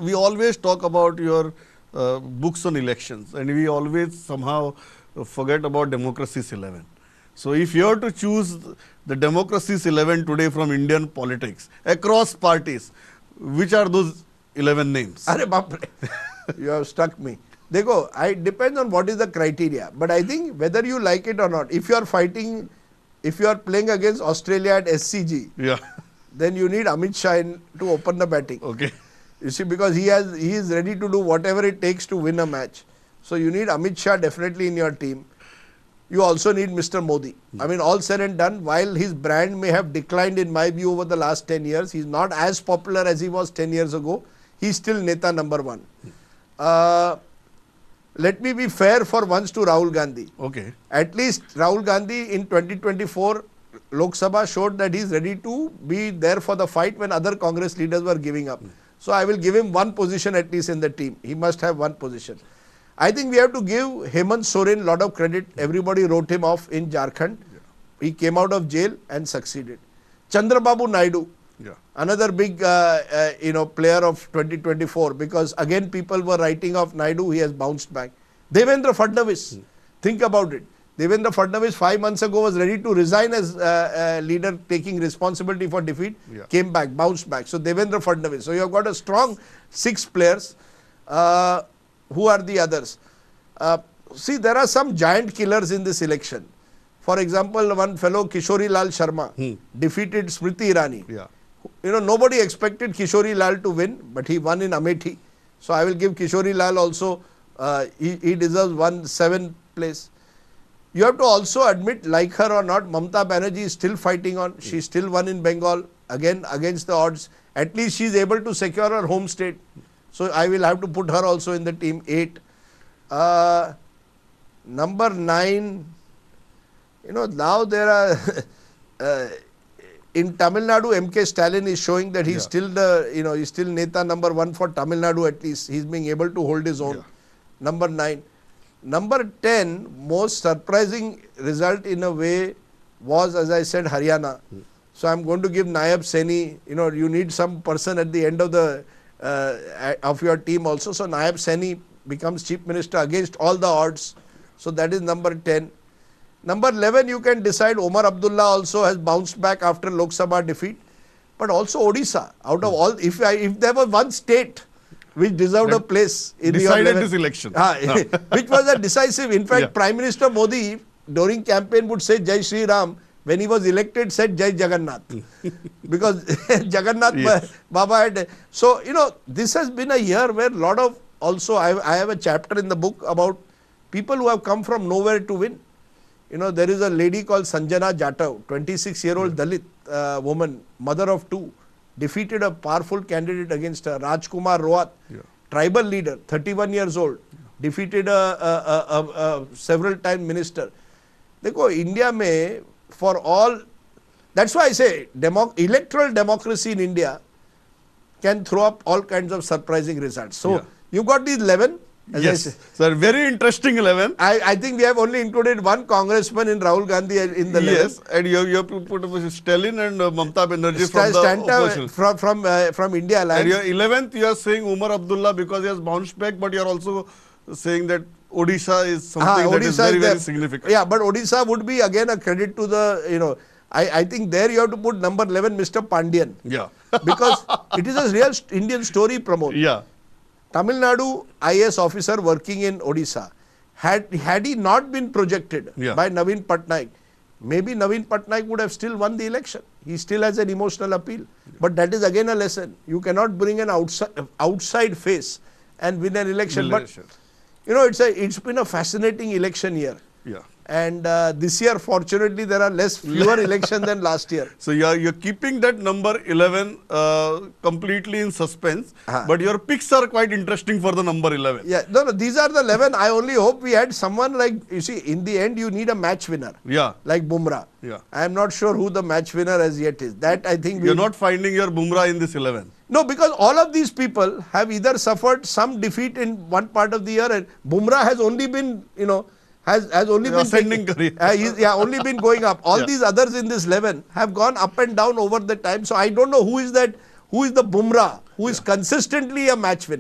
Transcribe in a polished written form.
we always talk about your books on elections, and we always somehow forget about Democracy's 11. So, if you have to choose the Democracy's 11 today from Indian politics across parties, which are those 11 names? Arre baapre, you have struck me. Dekho, it depends on what is the criteria. But I think whether you like it or not, if you are fighting, if you are playing against Australia at SCG, Yeah. then you need Amit Shah to open the batting. Okay. You see, because he is ready to do whatever it takes to win a match. So you need Amit Shah definitely in your team. You also need Mr. Modi. I mean, all said and done, while his brand may have declined in my view over the last 10 years, he's not as popular as he was 10 years ago. He's still Neta number one. Let me be fair for once to Rahul Gandhi. Okay. At least Rahul Gandhi in 2024 Lok Sabha showed that he's ready to be there for the fight when other Congress leaders were giving up. So I will give him one position at least in the team. He must have one position. I think we have to give Hemant Soren a lot of credit. Everybody wrote him off in Jharkhand. Yeah. He came out of jail and succeeded. Chandrababu Naidu, yeah, another big player of 2024, because again people were writing off Naidu. He has bounced back. Devendra Fadnavis, think about it. Devendra Fadnavis 5 months ago was ready to resign as leader, taking responsibility for defeat. Yeah. Came back, bounced back. So Devendra Fadnavis. So you have got a strong 6 players. Who are the others? See, there are some giant killers in this election. For example, one fellow Kishori Lal Sharma defeated Smriti Irani. Yeah. You know, nobody expected Kishori Lal to win, but he won in Amethi. So I will give Kishori Lal also, he deserves 7th place. You have to also admit, like her or not, Mamata Banerjee is still fighting on. She still won in Bengal, again against the odds. At least she is able to secure her home state. So I will have to put her also in the team. 8. Number 9, you know, now there are, in Tamil Nadu, MK Stalin is showing that he's still he's still Neta number 1 for Tamil Nadu at least. He's being able to hold his own. Yeah. Number 9. Number 10, most surprising result in a way was, as I said, Haryana. So I'm going to give Naib Saini, you know, you need some person at the end of the of your team also. So Naib Saini becomes Chief Minister against all the odds. So that is number 10. Number 11, you can decide. Omar Abdullah also has bounced back after Lok Sabha defeat. But also Odisha, out of all, if there was one state which deserved a place in decided this election, which was a decisive. In fact, Prime Minister Modi during campaign would say Jai Shri Ram. When he was elected, said Jai Jagannath, because Jagannath Baba had. So, you know, this has been a year where a lot of, also I have a chapter in the book about people who have come from nowhere to win. You know, there is a lady called Sanjana Jatav, 26-year-old Dalit woman, mother of 2, defeated a powerful candidate against her. Rajkumar Roat, tribal leader, 31 years old, defeated a several time minister. Dekho, India mein, for all, that's why I say electoral democracy in India can throw up all kinds of surprising results. So, you've got these 11. Yes, sir, very interesting 11. I think we have only included one congressman in Rahul Gandhi in the 11. Yes, and you have to put Stalin and Mamata Banerjee from the opposition. From India Alliance. And your 11th, you are saying Umar Abdullah because he has bounced back, but you are also saying that Odisha is something that is very, very significant. Yeah, but Odisha would be again a credit to the, you know, I think there you have to put number 11, Mr. Pandian. Yeah. Because it is a real Indian story, Pramod. Yeah. Tamil Nadu IAS officer working in Odisha, had he not been projected by Naveen Patnaik, maybe Naveen Patnaik would have still won the election. He still has an emotional appeal. But that is again a lesson. You cannot bring an outside face and win an election. But you know, it's been a fascinating election year. Yeah. And this year, fortunately, there are fewer elections than last year. So you're keeping that number 11 completely in suspense, but your picks are quite interesting for the number 11. Yeah, no, these are the 11. I only hope we had someone like, you see, in the end, you need a match winner. Yeah. Like Bumrah. Yeah. I am not sure who the match winner as yet is. That I think you're not finding your Bumrah in this 11. No, because all of these people have either suffered some defeat in one part of the year, and Bumrah has only been, you know, has only been ascending career. Only been going up. All these others in this 11 have gone up and down over the time. So I don't know who is that who is the Bumrah, who is consistently a match winner.